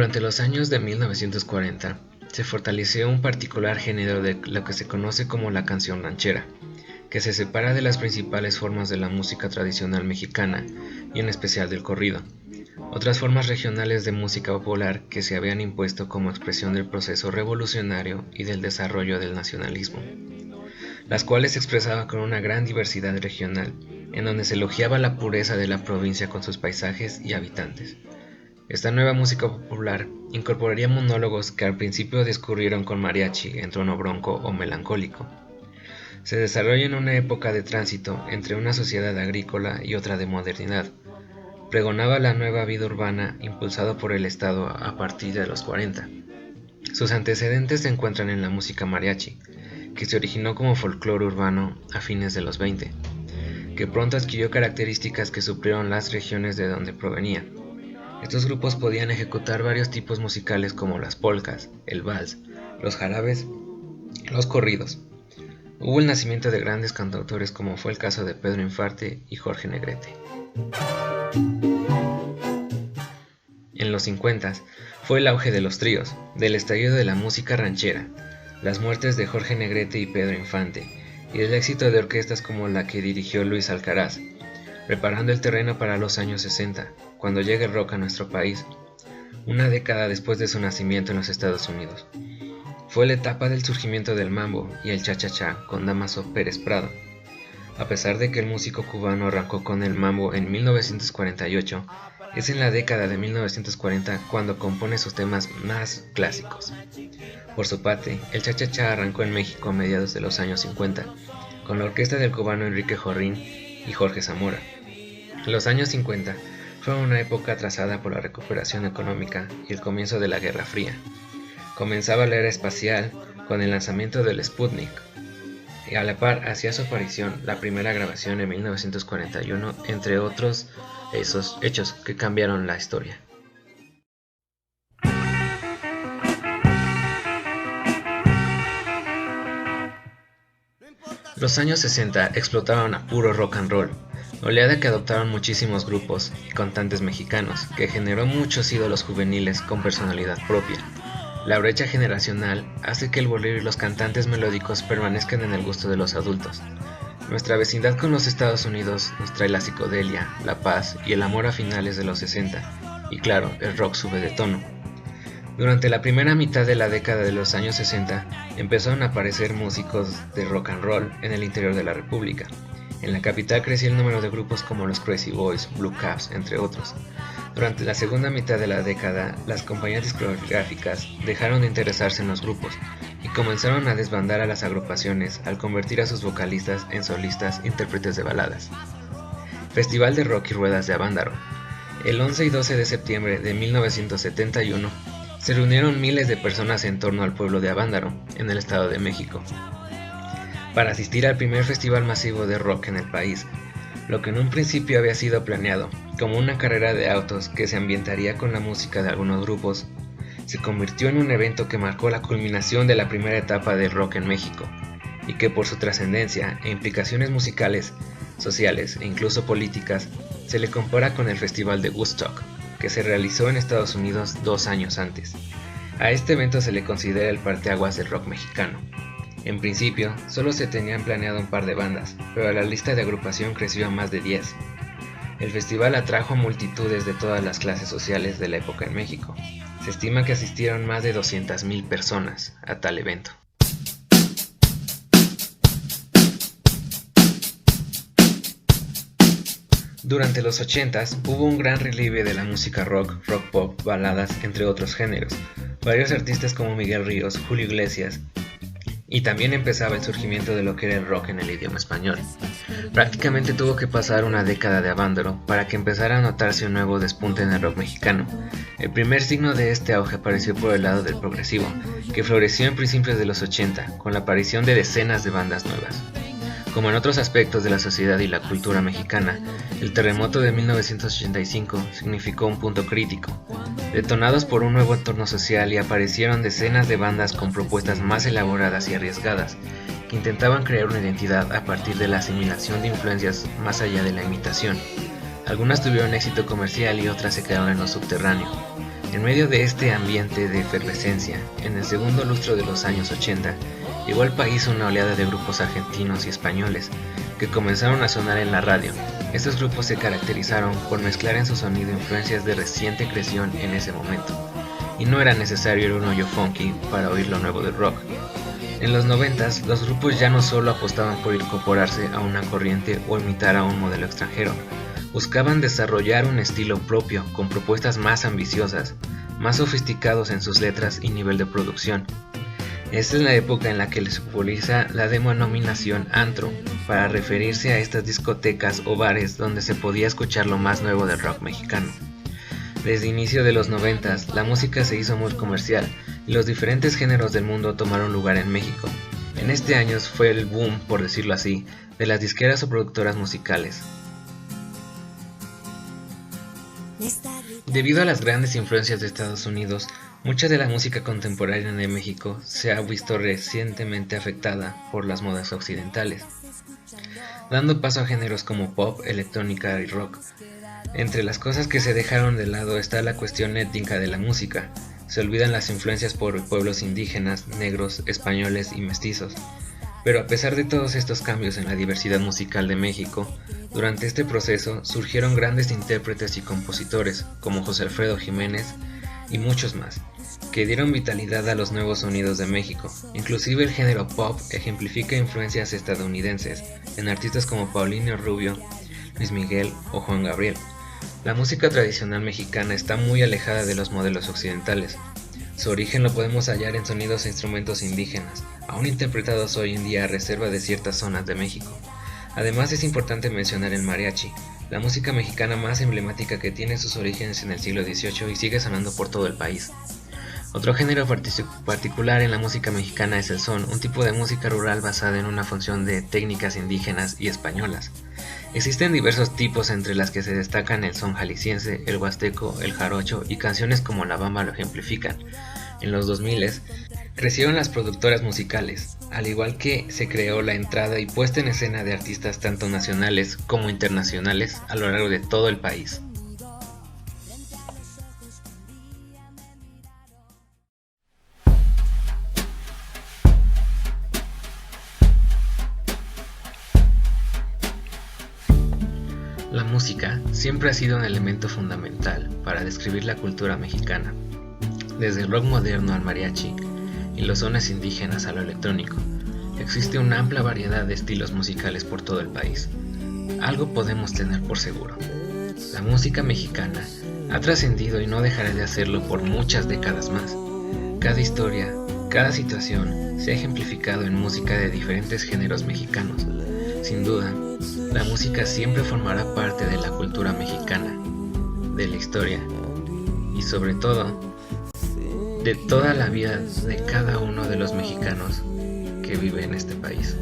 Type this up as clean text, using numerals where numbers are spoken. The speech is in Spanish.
Durante los años de 1940, se fortaleció un particular género de lo que se conoce como la canción ranchera, que se separa de las principales formas de la música tradicional mexicana, y en especial del corrido. Otras formas regionales de música popular que se habían impuesto como expresión del proceso revolucionario y del desarrollo del nacionalismo, las cuales se expresaban con una gran diversidad regional, en donde se elogiaba la pureza de la provincia con sus paisajes y habitantes. Esta nueva música popular incorporaría monólogos que al principio discurrieron con mariachi en tono bronco o melancólico. Se desarrolla en una época de tránsito entre una sociedad agrícola y otra de modernidad. Pregonaba la nueva vida urbana impulsada por el Estado a partir de los 40. Sus antecedentes se encuentran en la música mariachi, que se originó como folclore urbano a fines de los 20, que pronto adquirió características que suplieron las regiones de donde provenía. Estos grupos podían ejecutar varios tipos musicales como las polcas, el vals, los jarabes, los corridos. Hubo el nacimiento de grandes cantautores como fue el caso de Pedro Infante y Jorge Negrete. En los 50 fue el auge de los tríos, del estallido de la música ranchera, las muertes de Jorge Negrete y Pedro Infante, y el éxito de orquestas como la que dirigió Luis Alcaraz, preparando el terreno para los años 60, cuando llegue el rock a nuestro país, una década después de su nacimiento en los Estados Unidos. Fue la etapa del surgimiento del mambo y el cha-cha-cha con Dámaso Pérez Prado. A pesar de que el músico cubano arrancó con el mambo en 1948, es en la década de 1940 cuando compone sus temas más clásicos. Por su parte, el cha-cha-cha arrancó en México a mediados de los años 50, con la orquesta del cubano Enrique Jorrín y Jorge Zamora. Los años 50 fueron una época atrasada por la recuperación económica y el comienzo de la Guerra Fría. Comenzaba la era espacial con el lanzamiento del Sputnik, y a la par hacía su aparición la primera grabación en 1941, entre otros esos hechos que cambiaron la historia. Los años 60 explotaron a puro rock and roll, oleada que adoptaron muchísimos grupos y cantantes mexicanos, que generó muchos ídolos juveniles con personalidad propia. La brecha generacional hace que el bolero y los cantantes melódicos permanezcan en el gusto de los adultos. Nuestra vecindad con los Estados Unidos nos trae la psicodelia, la paz y el amor a finales de los 60, y claro, el rock sube de tono. Durante la primera mitad de la década de los años 60, empezaron a aparecer músicos de rock and roll en el interior de la República. En la capital creció el número de grupos como los Crazy Boys, Blue Caps, entre otros. Durante la segunda mitad de la década, las compañías discográficas dejaron de interesarse en los grupos y comenzaron a desbandar a las agrupaciones al convertir a sus vocalistas en solistas intérpretes de baladas. Festival de Rock y Ruedas de Avándaro. El 11 y 12 de septiembre de 1971 se reunieron miles de personas en torno al pueblo de Avándaro, en el Estado de México, para asistir al primer festival masivo de rock en el país, lo que en un principio había sido planeado como una carrera de autos que se ambientaría con la música de algunos grupos, se convirtió en un evento que marcó la culminación de la primera etapa del rock en México, y que por su trascendencia e implicaciones musicales, sociales e incluso políticas, se le compara con el Festival de Woodstock, que se realizó en Estados Unidos 2 años antes. A este evento se le considera el parteaguas del rock mexicano. En principio, solo se tenían planeado un par de bandas, pero la lista de agrupación creció a más de 10. El festival atrajo a multitudes de todas las clases sociales de la época en México. Se estima que asistieron más de 200,000 personas a tal evento. Durante los 80s hubo un gran relieve de la música rock, rock pop, baladas, entre otros géneros. Varios artistas como Miguel Ríos, Julio Iglesias, y también empezaba el surgimiento de lo que era el rock en el idioma español. Prácticamente tuvo que pasar una década de Avándaro para que empezara a notarse un nuevo despunte en el rock mexicano. El primer signo de este auge apareció por el lado del progresivo, que floreció en principios de los 80, con la aparición de decenas de bandas nuevas. Como en otros aspectos de la sociedad y la cultura mexicana, el terremoto de 1985 significó un punto crítico, detonados por un nuevo entorno social, y aparecieron decenas de bandas con propuestas más elaboradas y arriesgadas, que intentaban crear una identidad a partir de la asimilación de influencias más allá de la imitación. Algunas tuvieron éxito comercial y otras se quedaron en lo subterráneo. En medio de este ambiente de efervescencia, en el segundo lustro de los años 80, llegó al país una oleada de grupos argentinos y españoles que comenzaron a sonar en la radio. Estos grupos se caracterizaron por mezclar en su sonido influencias de reciente creación en ese momento, y no era necesario ir a un hoyo funky para oír lo nuevo del rock. En los 90s, los grupos ya no solo apostaban por incorporarse a una corriente o imitar a un modelo extranjero, buscaban desarrollar un estilo propio con propuestas más ambiciosas, más sofisticados en sus letras y nivel de producción. Esta es la época en la que se populariza la denominación antro para referirse a estas discotecas o bares donde se podía escuchar lo más nuevo del rock mexicano. Desde inicio de los 90s, la música se hizo muy comercial y los diferentes géneros del mundo tomaron lugar en México. En este año fue el boom, por decirlo así, de las disqueras o productoras musicales. Debido a las grandes influencias de Estados Unidos, mucha de la música contemporánea de México se ha visto recientemente afectada por las modas occidentales, dando paso a géneros como pop, electrónica y rock. Entre las cosas que se dejaron de lado está la cuestión étnica de la música. Se olvidan las influencias por pueblos indígenas, negros, españoles y mestizos. Pero a pesar de todos estos cambios en la diversidad musical de México, durante este proceso surgieron grandes intérpretes y compositores como José Alfredo Jiménez y muchos más, que dieron vitalidad a los nuevos sonidos de México. Inclusive el género pop ejemplifica influencias estadounidenses en artistas como Paulino Rubio, Luis Miguel o Juan Gabriel. La música tradicional mexicana está muy alejada de los modelos occidentales. Su origen lo podemos hallar en sonidos e instrumentos indígenas, aún interpretados hoy en día a reserva de ciertas zonas de México. Además es importante mencionar el mariachi, la música mexicana más emblemática que tiene sus orígenes en el siglo XVIII y sigue sonando por todo el país. Otro género particular en la música mexicana es el son, un tipo de música rural basada en una función de técnicas indígenas y españolas. Existen diversos tipos entre las que se destacan el son jalisciense, el huasteco, el jarocho y canciones como La Bamba lo ejemplifican. En los 2000 crecieron las productoras musicales, al igual que se creó la entrada y puesta en escena de artistas tanto nacionales como internacionales a lo largo de todo el país. La música siempre ha sido un elemento fundamental para describir la cultura mexicana, desde el rock moderno al mariachi y los sones indígenas a lo electrónico. Existe una amplia variedad de estilos musicales por todo el país. Algo podemos tener por seguro: la música mexicana ha trascendido y no dejará de hacerlo por muchas décadas más. Cada historia, cada situación se ha ejemplificado en música de diferentes géneros mexicanos. Sin duda, la música siempre formará parte de la cultura mexicana, de la historia y sobre todo, de toda la vida de cada uno de los mexicanos que vive en este país.